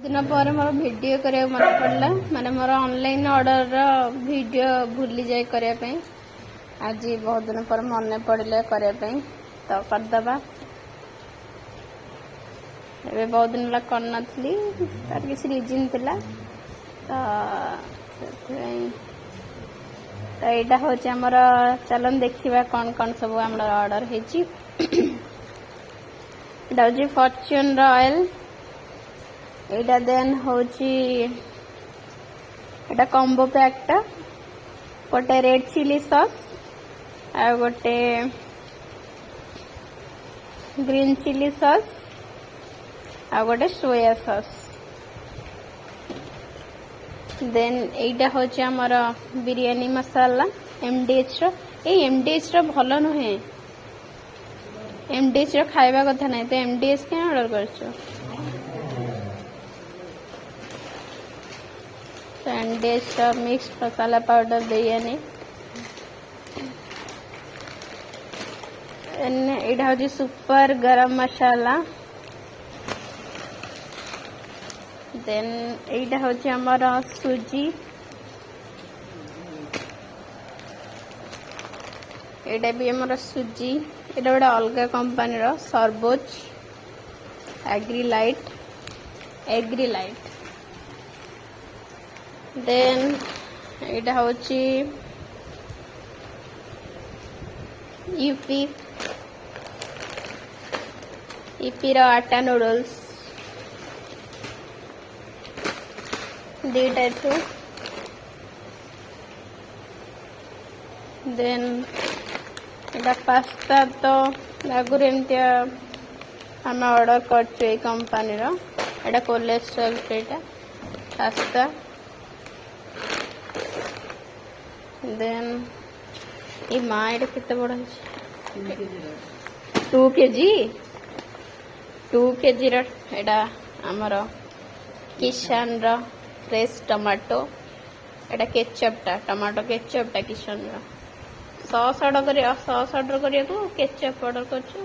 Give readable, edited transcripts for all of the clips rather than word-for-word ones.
दिन पर मोर वीडियो करने मन पड़ला माने मोर ऑनलाइन ऑर्डर वीडियो भूली जाए करने आज बहुत दिन पर मन पड़े करने तो करदबा एबे बहुत दिन ला करना तार किसी रिजन थिला तो यहाँ हूँ आमर चलन देखा कौन कौन सब आम ऑर्डर है फॉर्च्यून ऑयल एटा देन होची एटा कॉम्बो पैक टा गोटे रेड चिली सॉस आ गोटे ग्रीन चिली सॉस आ गोटे सोया सॉस देन एटा होची हमर बिरयानी मसाला एमडीएच रो एमडीएच रो भलो नहे एमडीएच रो खाइबा कथा नै तो एमडीएच के ऑर्डर करछो एमडीएच रो मिक्स मसाला पाउडर बिरयानी एटा होची सुपर गरम मसाला देन एटा होची हमर सुजी एटा भी हमर सुजी एटा बड़ा अलग कंपनी रो सरबोज एग्री लाइट देन एटा होची ईपी रो आटा नूडल्स दीटा थी देन एटा पास्ता तो आगुरी एमती आम ऑर्डर कर कंपनी रो एटा कोलेस्ट्रॉल फ्रीटा पास्ता देन ये माँ एटा कितने बड़ा 2 केजी एटा आमर किसान रो फ्रेश टमाटो एटा केचप टा टमाटो केचप टा किसान रो सॉस ऑर्डर करिया को केचप ऑर्डर करछु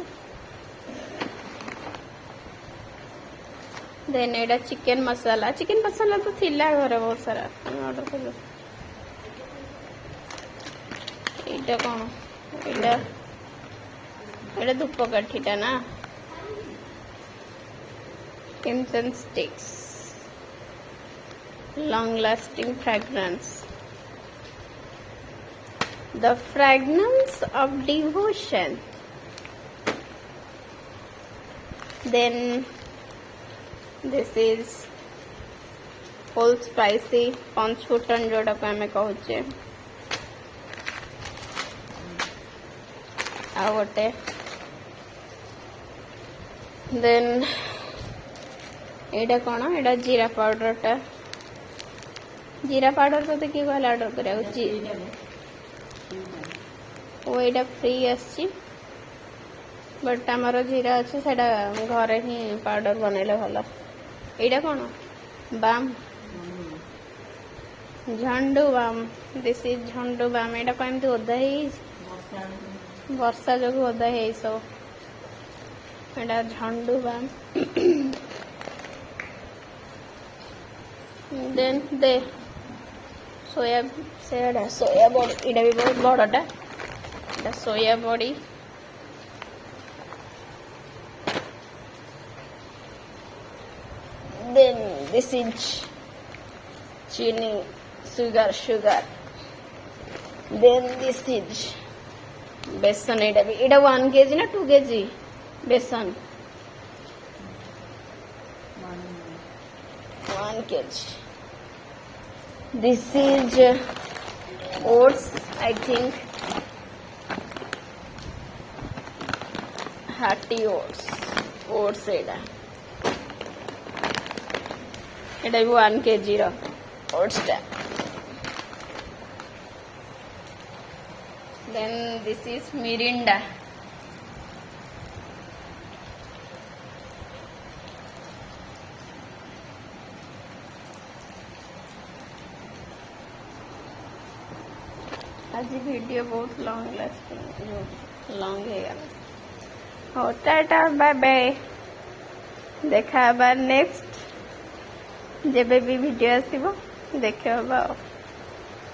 देन एटा चिकन मसाला तो थिला घरे बहुत सारा ऑर्डर कर एटा कौन एटा धूपकाठीटा ना incense sticks long lasting fragrance the fragrance of devotion then this is whole spicy पंचफुटन जोटा को हमें कहूचे आ गोटे देन एटा कौन एटा जीरा पाउडर तो किए कहला ऑर्डर करा वो एटा फ्री आसी बट आमर जीरा अच्छे से घरे ही पाउडर बनइले भल एटा कौन balm Zandu balm this is Zandu balm एटा कमती ओदा वर्षा जो ओदा है सब एटा झंडू बाम देन दे सोया बड़ी इटा भी बहुत बड़टा सोया बड़ी देन दिस इज चीनी सुगर देन दिस इज बेसन इटा भी इटा 1 केजी ना 2 केजी बेसन 1 KG this is oats I think hearty oats एटा भी 1 केजी रो oats टा then this is mirinda आज वीडियो बहुत लॉन्ग है हो टाटा बाय बाय देखा नेक्स्ट ଯେବେ ବି ଭିଡ଼ିଓ ଆସିବ ଦେଖେଇବା ଆଉ।